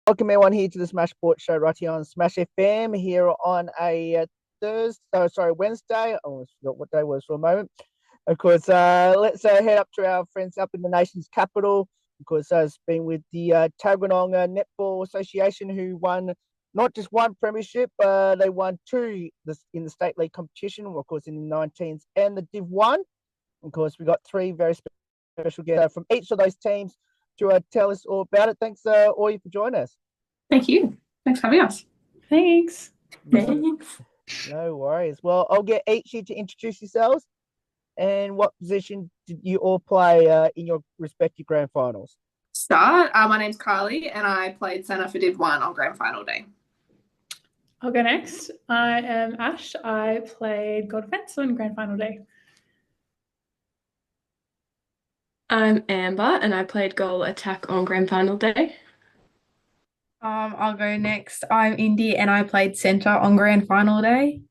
Welcome everyone here to the Smash Sports Show right here on Smash FM here on a Wednesday. I almost forgot what day it was for a moment. Of course, let's head up to our friends up in the nation's capital. Of course, it's been with the Tuggeranong Netball Association, who won not just one premiership, they won two in the state league competition, of course, in the 19s and the Div 1. Of course, we got three very special guests from each of those teams to tell us all about it. Thanks, Oi, for joining us. Thank you. Thanks for having us. Thanks. No worries. Well, I'll get each of you to introduce yourselves and what position did you all play in your respective grand finals? My name's Carly and I played centre for Div 1 on grand final day. I'll go next. I am Ash. I played goal defence on grand final day. I'm Amber and I played goal attack on grand final day. I'll go next. I'm Indy and I played centre on grand final day.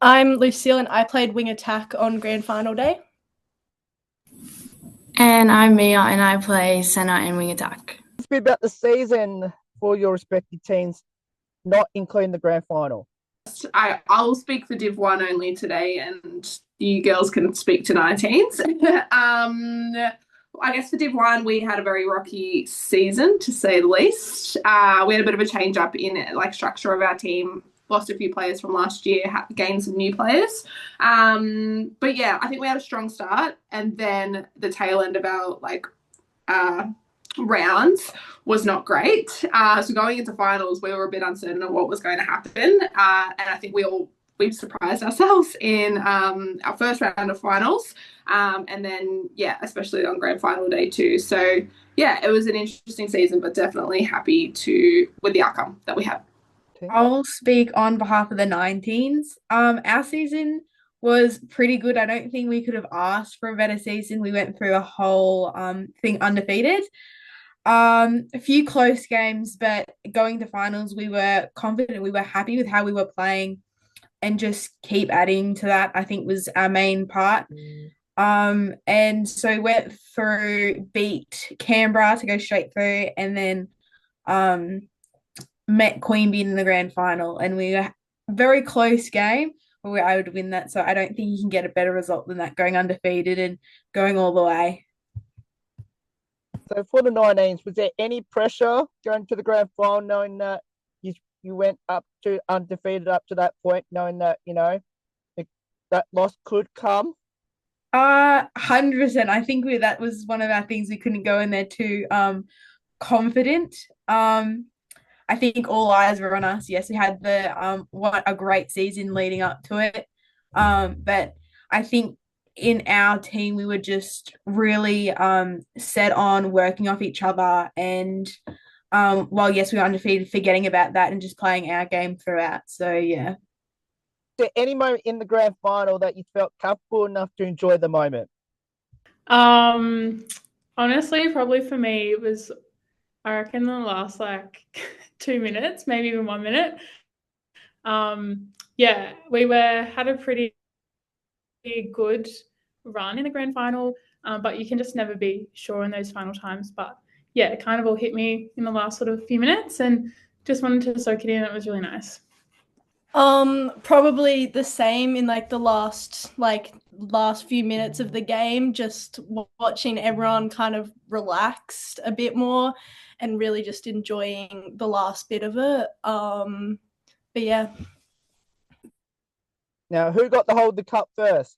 I'm Lucille and I played wing attack on grand final day. And I'm Mia and I play centre and wing attack. It's been about the season for your respective teams, not including the grand final. I'll speak for Div 1 only today and you girls can speak to 19s. I guess for Div 1, we had a very rocky season, to say the least. We had a bit of a change up in structure of our team. Lost a few players from last year, gained some new players. But yeah, I think we had a strong start, and then the tail end of our rounds was not great. So going into finals, we were a bit uncertain of what was going to happen, and I think we surprised ourselves in our first round of finals, and then especially on grand final day too. So yeah, it was an interesting season, but definitely happy with the outcome that we had. I'll speak on behalf of the 19s. Our season was pretty good. I don't think we could have asked for a better season. We went through a whole thing undefeated. A few close games, but going to finals, we were confident. We were happy with how we were playing, and just keep adding to that, I think, was our main part. And so went through, beat Canberra to go straight through, and then met Queanbeyan in the grand final, and we were a very close game, but we were able to win that. So I don't think you can get a better result than that, going undefeated and going all the way. So for the 19s, was there any pressure going to the grand final, knowing that you went up to undefeated up to that point, knowing that that loss could come? 100%. I think that was one of our things. We couldn't go in there too confident. I think all eyes were on us. Yes, we had what a great season leading up to it. But I think in our team, we were just really set on working off each other. And while, yes, we were undefeated, forgetting about that and just playing our game throughout. So, yeah. Is there any moment in the grand final that you felt comfortable enough to enjoy the moment? Honestly, probably for me, it was, I reckon, the last 2 minutes, maybe even 1 minute. We had a pretty good run in the grand final, but you can just never be sure in those final times. But yeah, it kind of all hit me in the last sort of few minutes, and just wanted to soak it in. It was really nice. Probably the same in the last few minutes of the game, just watching everyone kind of relaxed a bit more and really just enjoying the last bit of it. But yeah. Now, who got to hold the cup first?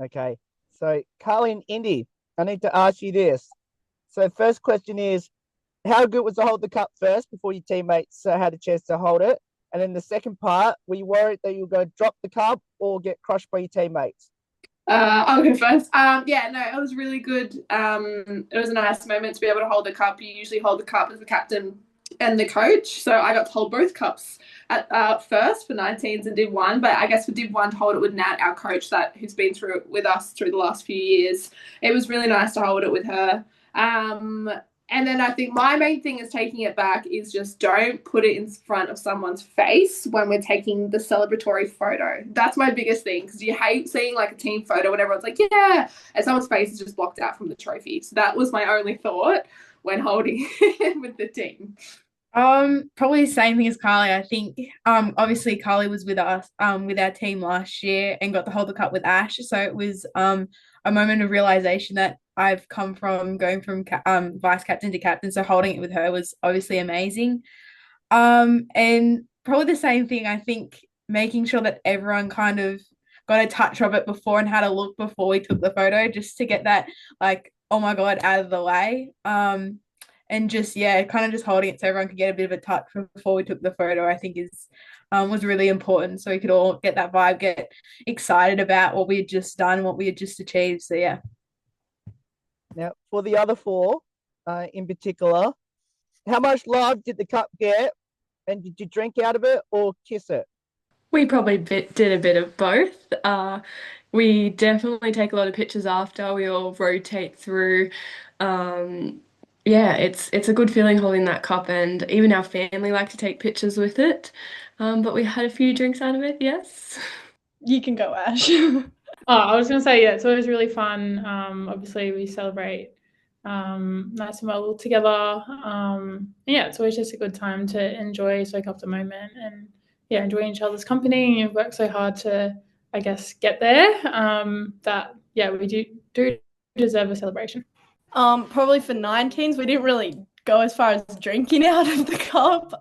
Okay, so Carly and Indy, I need to ask you this. So first question is, how good was to hold the cup first before your teammates had a chance to hold it? And then the second part, were you worried that you were going to drop the cup or get crushed by your teammates? I'll go first. It was really good. It was a nice moment to be able to hold the cup. You usually hold the cup as the captain and the coach. So I got to hold both cups at first for 19s and Div 1. But I guess for Div 1 to hold it with Nat, our coach who's been through it with us through the last few years, it was really nice to hold it with her. And then I think my main thing is taking it back is just don't put it in front of someone's face when we're taking the celebratory photo. That's my biggest thing, because you hate seeing like a team photo when everyone's like, yeah, and someone's face is just blocked out from the trophy. So that was my only thought when holding with the team. Probably the same thing as Carly. I think obviously Carly was with us with our team last year and got to hold the cup with Ash. So it was a moment of realization that I've come from going from vice captain to captain. So holding it with her was obviously amazing. And probably the same thing, I think, making sure that everyone kind of got a touch of it before and had a look before we took the photo, just to get that like, oh my God, out of the way. And just kind of just holding it so everyone could get a bit of a touch before we took the photo, I think is was really important, so we could all get that vibe, get excited about what we had just done, what we had just achieved. So yeah. Now, for the other four, in particular, how much love did the cup get, and did you drink out of it or kiss it? We probably did a bit of both. We definitely take a lot of pictures after. We all rotate through. Yeah, it's a good feeling holding that cup, and even our family like to take pictures with it. But we had a few drinks out of it, yes. You can go, Ash. I was going to say, yeah, it's always really fun. Obviously, we celebrate nice and well together. Yeah, it's always just a good time to enjoy, soak up the moment, and yeah, enjoy each other's company. You've worked so hard to, I guess, get there. That yeah, we do deserve a celebration. Probably for 19s, we didn't really go as far as drinking out of the cup.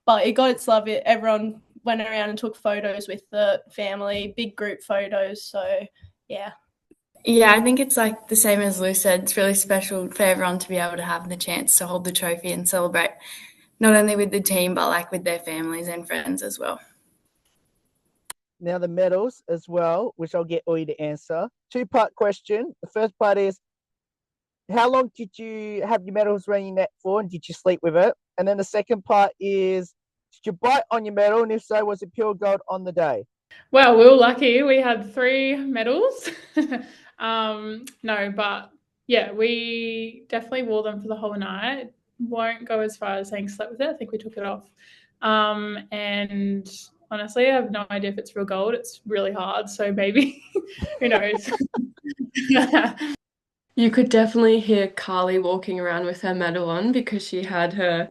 But it got its love. Everyone went around and took photos with the family, big group photos. So yeah. Yeah, I think it's like the same as Lou said. It's really special for everyone to be able to have the chance to hold the trophy and celebrate, not only with the team, but like with their families and friends as well. Now the medals as well, which I'll get all you to answer. Two-part question. The first part is, how long did you have your medals around your neck for, and did you sleep with it? And then the second part is, did you bite on your medal, and if so, was it pure gold on the day? Well, we were lucky. We had 3 medals. No, but yeah, we definitely wore them for the whole night. Won't go as far as saying slept with it. I think we took it off. And honestly, I have no idea if it's real gold. It's really hard. So maybe, who knows? You could definitely hear Carly walking around with her medal on, because she had her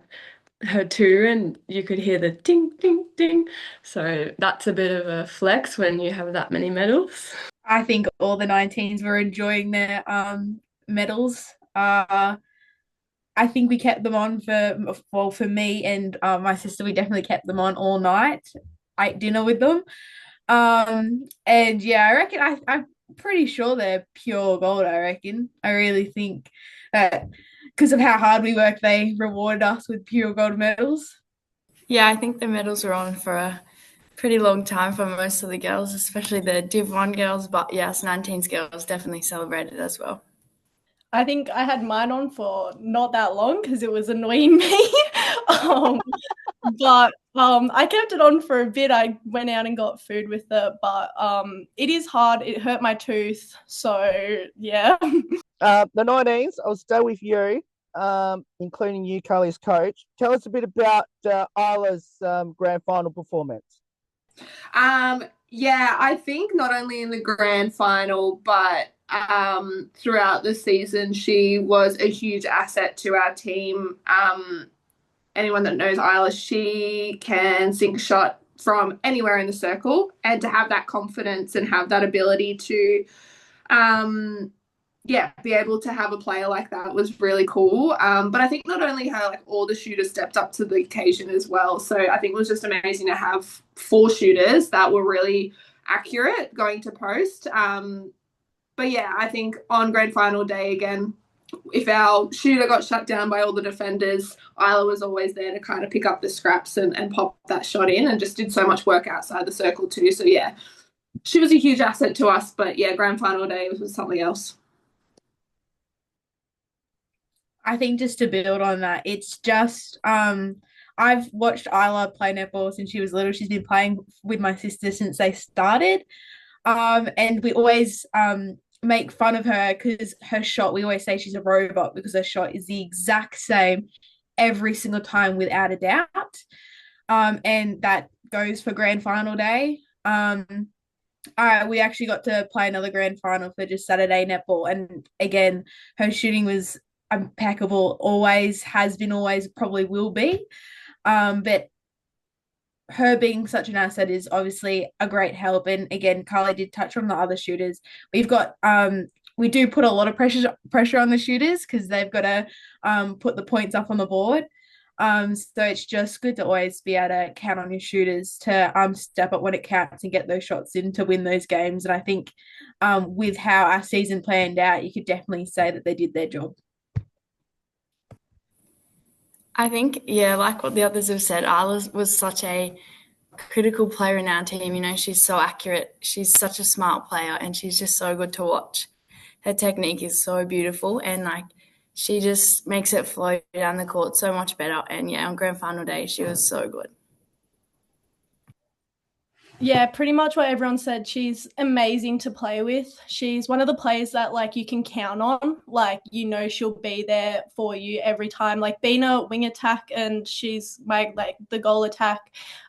too, and you could hear the ding, ding, ding. So that's a bit of a flex when you have that many medals. I think all the 19s were enjoying their medals. I think we kept them on for me and my sister. We definitely kept them on all night. Ate dinner with them. And yeah, I reckon I'm pretty sure they're pure gold. I reckon. I really think that because of how hard we work, they rewarded us with pure gold medals. Yeah, I think the medals were on for a pretty long time for most of the girls, especially the Div 1 girls. But yes, 19s girls definitely celebrated as well. I think I had mine on for not that long because it was annoying me. But I kept it on for a bit. I went out and got food with it, but it is hard. It hurt my tooth. So yeah. The 19s, I'll stay with you, including you, Carly's coach. Tell us a bit about Isla's grand final performance. Yeah, I think not only in the grand final, but throughout the season, she was a huge asset to our team. Anyone that knows Isla, she can sink a shot from anywhere in the circle, and to have that confidence and have that ability to be able to have a player like that was really cool. But I think not only her, like all the shooters stepped up to the occasion as well. So I think it was just amazing to have 4 shooters that were really accurate going to post. But yeah, I think on grand final day again, if our shooter got shut down by all the defenders, Isla was always there to kind of pick up the scraps and pop that shot in, and just did so much work outside the circle too. So yeah, she was a huge asset to us. But yeah, grand final day was something else. I think just to build on that, it's just I've watched Isla play netball since she was little. She's been playing with my sister since they started. And we always make fun of her because her shot, we always say she's a robot because her shot is the exact same every single time without a doubt. And that goes for grand final day. We actually got to play another grand final for just Saturday netball, and again, her shooting was impeccable. Always has been, always probably will be. But her being such an asset is obviously a great help. And again, Carly did touch on the other shooters. We've got we do put a lot of pressure on the shooters because they've got to put the points up on the board. So it's just good to always be able to count on your shooters to step up when it counts and get those shots in to win those games. And I think with how our season planned out, you could definitely say that they did their job. I think, yeah, like what the others have said, Arla was such a critical player in our team. You know, she's so accurate. She's such a smart player, and she's just so good to watch. Her technique is so beautiful, and like she just makes it flow down the court so much better. And yeah, on grand final day, she was so good. Yeah, pretty much what everyone said. She's amazing to play with. She's one of the players that like you can count on. Like, you know, she'll be there for you every time. Like being a wing attack, and she's my like the goal attack.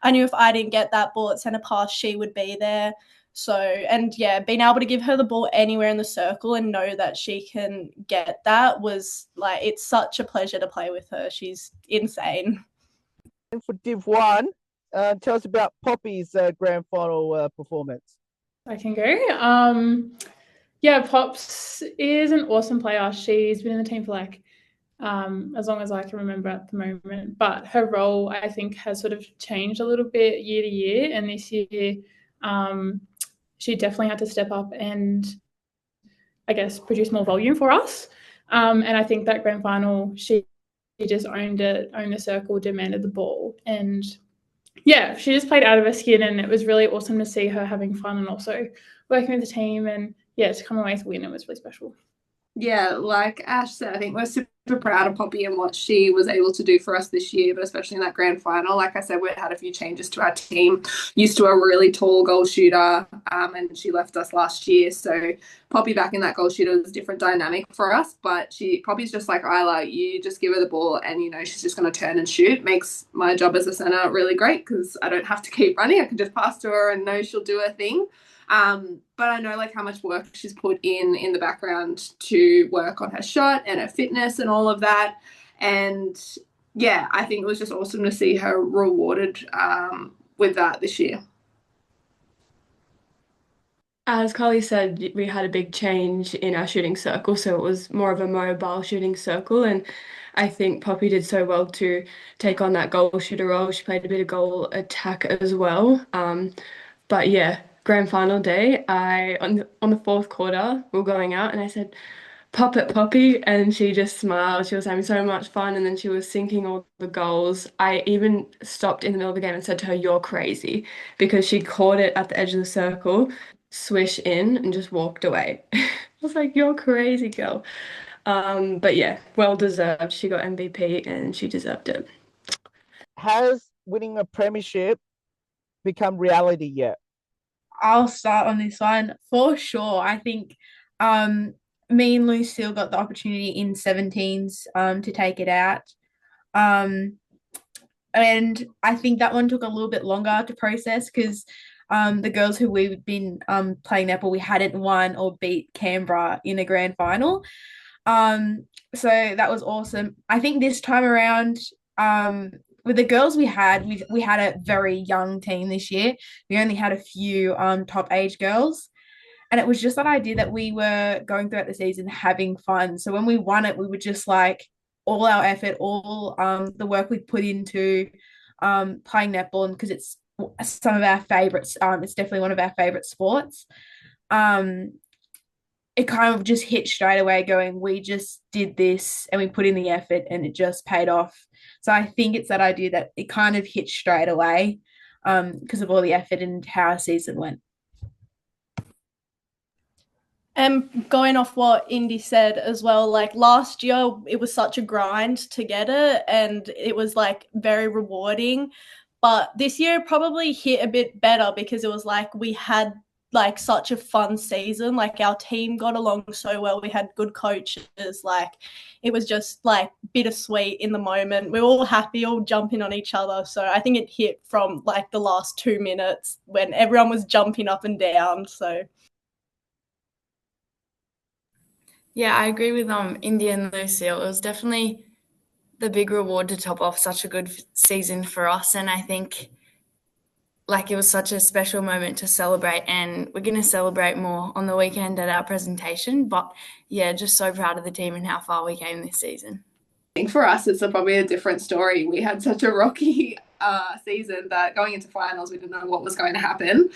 I knew if I didn't get that ball at centre pass, she would be there. So, and yeah, being able to give her the ball anywhere in the circle and know that she can get that was like, it's such a pleasure to play with her. She's insane. And for Div 1, tell us about Poppy's grand final performance. I can go. Yeah, Pops is an awesome player. She's been in the team for like as long as I can remember at the moment. But her role, I think, has sort of changed a little bit year to year. And this year, she definitely had to step up and, I guess, produce more volume for us. And I think that grand final, she just owned the circle, demanded the ball. And yeah, she just played out of her skin, and it was really awesome to see her having fun and also working with the team. And yeah, to come away with a win, it was really special. Yeah, like Ash said, I think we're super proud of Poppy and what she was able to do for us this year, but especially in that grand final. Like I said, we had a few changes to our team. Used to a really tall goal shooter, and she left us last year. So Poppy back in that goal shooter was a different dynamic for us. But Poppy's just like Isla. You just give her the ball, and you know she's just going to turn and shoot. Makes my job as a center really great because I don't have to keep running. I can just pass to her and know she'll do her thing. But I know like how much work she's put in the background to work on her shot and her fitness and all of that. And yeah, I think it was just awesome to see her rewarded with that this year. As Carly said, we had a big change in our shooting circle, so it was more of a mobile shooting circle, and I think Poppy did so well to take on that goal shooter role. She played a bit of goal attack as well. But yeah, grand final day, on the fourth quarter, we were going out, and I said, "Pop it, Poppy," and she just smiled. She was having so much fun, and then she was sinking all the goals. I even stopped in the middle of the game and said to her, "You're crazy," because she caught it at the edge of the circle, swish in, and just walked away. I was like, "You're crazy, girl." But yeah, well deserved. She got MVP, and she deserved it. Has winning a premiership become reality yet? I'll start on this one for sure. I think me and Lucille got the opportunity in 17s to take it out. And I think that one took a little bit longer to process because the girls who we've been playing netball, we hadn't won or beat Canberra in a grand final. So that was awesome. I think this time around, with the girls we had a very young team this year. We only had a few top age girls. And it was just that idea that we were going throughout the season having fun. So when we won it, we were just like all our effort, all the work we put into playing netball, and because it's some of our favorites, it's definitely one of our favorite sports. It kind of just hit straight away going, we just did this and we put in the effort and it just paid off. So I think it's that idea that it kind of hit straight away because of all the effort and how our season went. And going off what Indy said as well, like last year, it was such a grind to get it and it was like very rewarding. But this year probably hit a bit better because it was like we had like such a fun season. Like our team got along so well. We had good coaches. Like it was just like bittersweet in the moment. We were all happy, all jumping on each other. So I think it hit from like the last 2 minutes when everyone was jumping up and down. So Yeah, I agree with Indy and Lucille. It was definitely the big reward to top off such a good season for us, and I think like it was such a special moment to celebrate, and we're going to celebrate more on the weekend at our presentation. But yeah, just so proud of the team and how far we came this season. I think for us, it's probably a different story. We had such a rocky season that going into finals, we didn't know what was going to happen.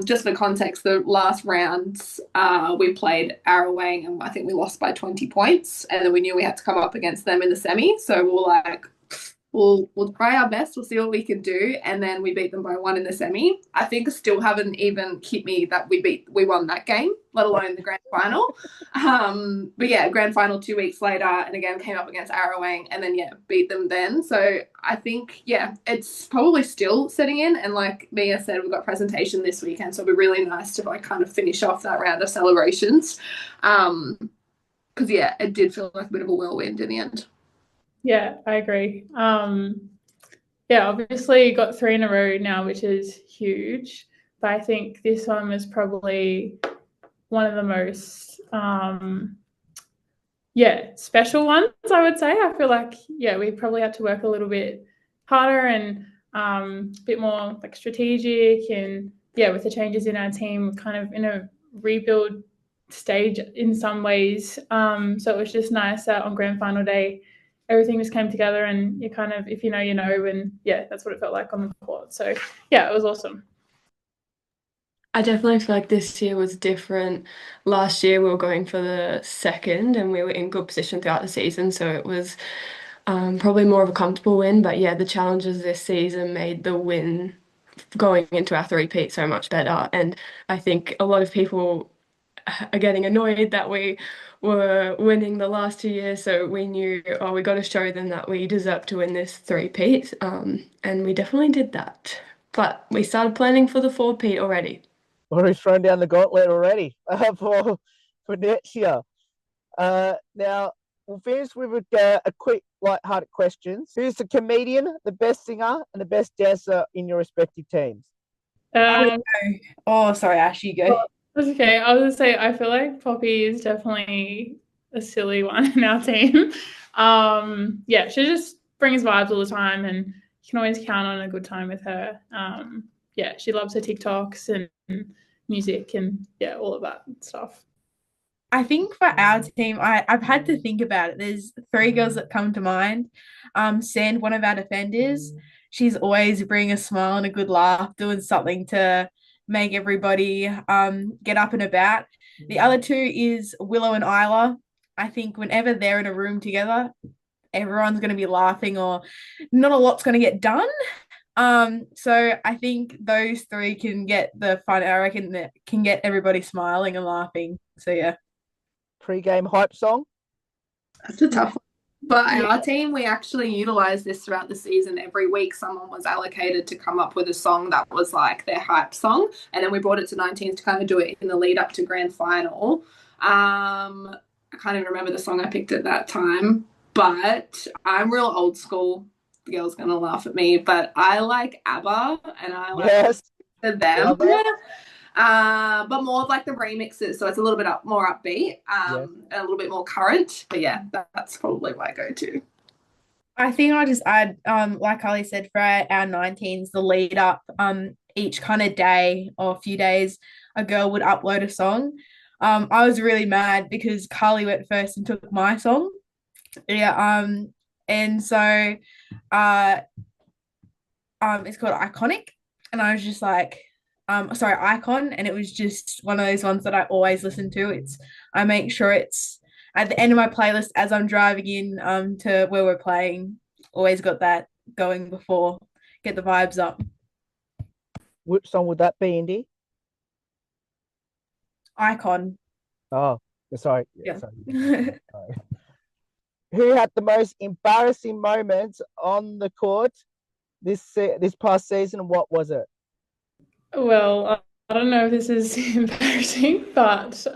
Just for context, the last rounds we played Arrowang, and I think we lost by 20 points. And then we knew we had to come up against them in the semi. So we were like, we'll try our best. We'll see what we can do. And then we beat them by 1 in the semi. I think still haven't even hit me that we won that game, let alone the grand final. But yeah, grand final 2 weeks later, and again came up against Arrowang, and then beat them then. So I think it's probably still setting in. And like Mia said, we've got presentation this weekend, so it'll be really nice to like kind of finish off that round of celebrations. Because it did feel like a bit of a whirlwind in the end. Yeah, I agree. Obviously got 3 in a row now, which is huge. But I think this one was probably one of the most, special ones, I would say. I feel like, we probably had to work a little bit harder and a bit more like strategic, and with the changes in our team, kind of in a rebuild stage in some ways. So it was just nice that on grand final day, everything just came together, and you kind of, if you know, you know, and that's what it felt like on the court. So it was awesome. I definitely feel like this year was different. Last year we were going for the second and we were in good position throughout the season, so it was probably more of a comfortable win. But the challenges this season made the win going into our three-peat so much better. And I think a lot of people are getting annoyed that we were winning the last 2 years, so we knew, we got to show them that we deserve to win this three-peat, and we definitely did that. But we started planning for the four-peat already. Already thrown down the gauntlet already for next year. Now, we'll finish with a quick, light-hearted questions. Who's the comedian, the best singer, and the best dancer in your respective teams? Sorry, Ash, you go. That's okay. I was going to say, I feel like Poppy is definitely a silly one in our team. She just brings vibes all the time, and you can always count on a good time with her. She loves her TikToks and music and all of that stuff. I think for our team, I've had to think about it. There's 3 girls that come to mind. Sand, one of our defenders, she's always bringing a smile and a good laugh, doing something to make everybody get up and about. The other 2 is Willow and Isla. I think whenever they're in a room together, everyone's going to be laughing or not a lot's going to get done. So I think those 3 can get the fun. I reckon that can get everybody smiling and laughing. So Pre-game hype song? That's a tough one. But our team, we actually utilised this throughout the season. Every week someone was allocated to come up with a song that was like their hype song. And then we brought it to 19s to kind of do it in the lead up to grand final. I can't even remember the song I picked at that time. But I'm real old school. The girl's going to laugh at me. But I like ABBA and I like them. But more of like the remixes, so it's a little bit more upbeat, and a little bit more current. But that's probably my go-to. I think I'll just add, like Carly said, for our 19s, the lead up, each kind of day or a few days, a girl would upload a song. I was really mad because Carly went first and took my song. And so it's called Iconic, and I was just like, Icon, and it was just one of those ones that I always listen to. I make sure it's at the end of my playlist as I'm driving in to where we're playing. Always got that going before, get the vibes up. Which song would that be, Indy? Icon. Oh, sorry. Yeah. Sorry. Who had the most embarrassing moments on the court this past season, and what was it? Well, I don't know if this is embarrassing, but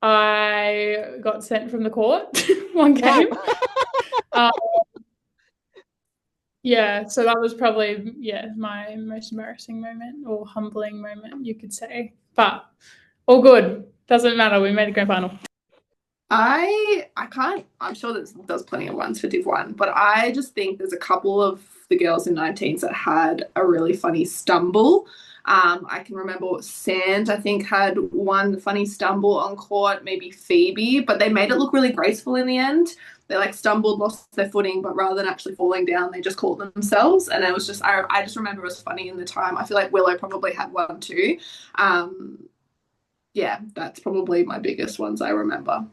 I got sent from the court one game. Yeah, so that was probably my most embarrassing moment or humbling moment, you could say. But all good. Doesn't matter. We made the grand final. I'm sure there's plenty of ones for Div 1, but I just think there's a couple of the girls in 19s that had a really funny stumble. I can remember Sand, I think, had one funny stumble on court, maybe Phoebe, but they made it look really graceful in the end. They like stumbled, lost their footing, but rather than actually falling down, they just caught themselves. And it was just, I just remember it was funny in the time. I feel like Willow probably had one too. Yeah, that's probably my biggest ones I remember.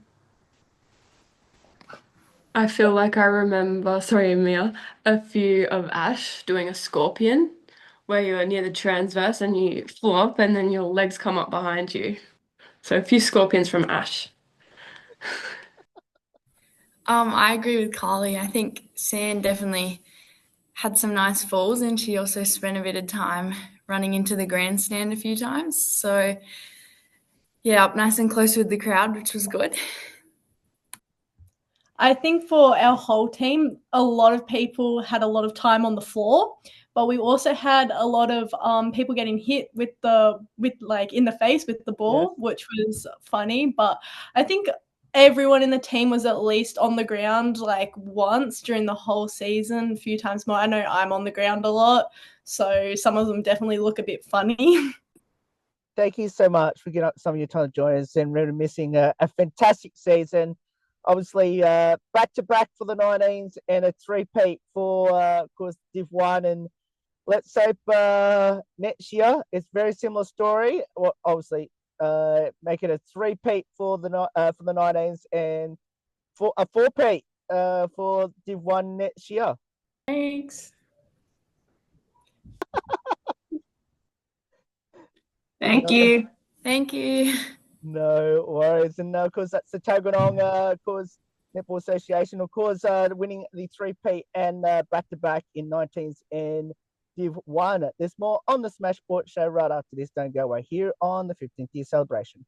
I feel like I remember, sorry, Mia, a few of Ash doing a scorpion where you're near the transverse and you flop and then your legs come up behind you. So a few scorpions from Ash. I agree with Carly. I think Sand definitely had some nice falls, and she also spent a bit of time running into the grandstand a few times. So yeah, up nice and close with the crowd, which was good. I think for our whole team, a lot of people had a lot of time on the floor, but we also had a lot of people getting hit with in the face with the ball, which was funny. But I think everyone in the team was at least on the ground like once during the whole season, a few times more. I know I'm on the ground a lot, so some of them definitely look a bit funny. Thank you so much for giving up some of your time to join us and reminiscing a fantastic season. Obviously, back-to-back for the 19s and a three-peat for, of course, Div 1. And let's hope next year it's a very similar story. Well, obviously, make it a three-peat for the 19s and for a four-peat for Div 1 next year. Thanks. Thank you. Thank you. No worries. And of course, that's the Tuggeranong, of course, Netball Association, of course, winning the three-peat and back-to-back in 19s and Div 1. There's more on the Smash Sports Show right after this. Don't go away here on the 15th year celebration.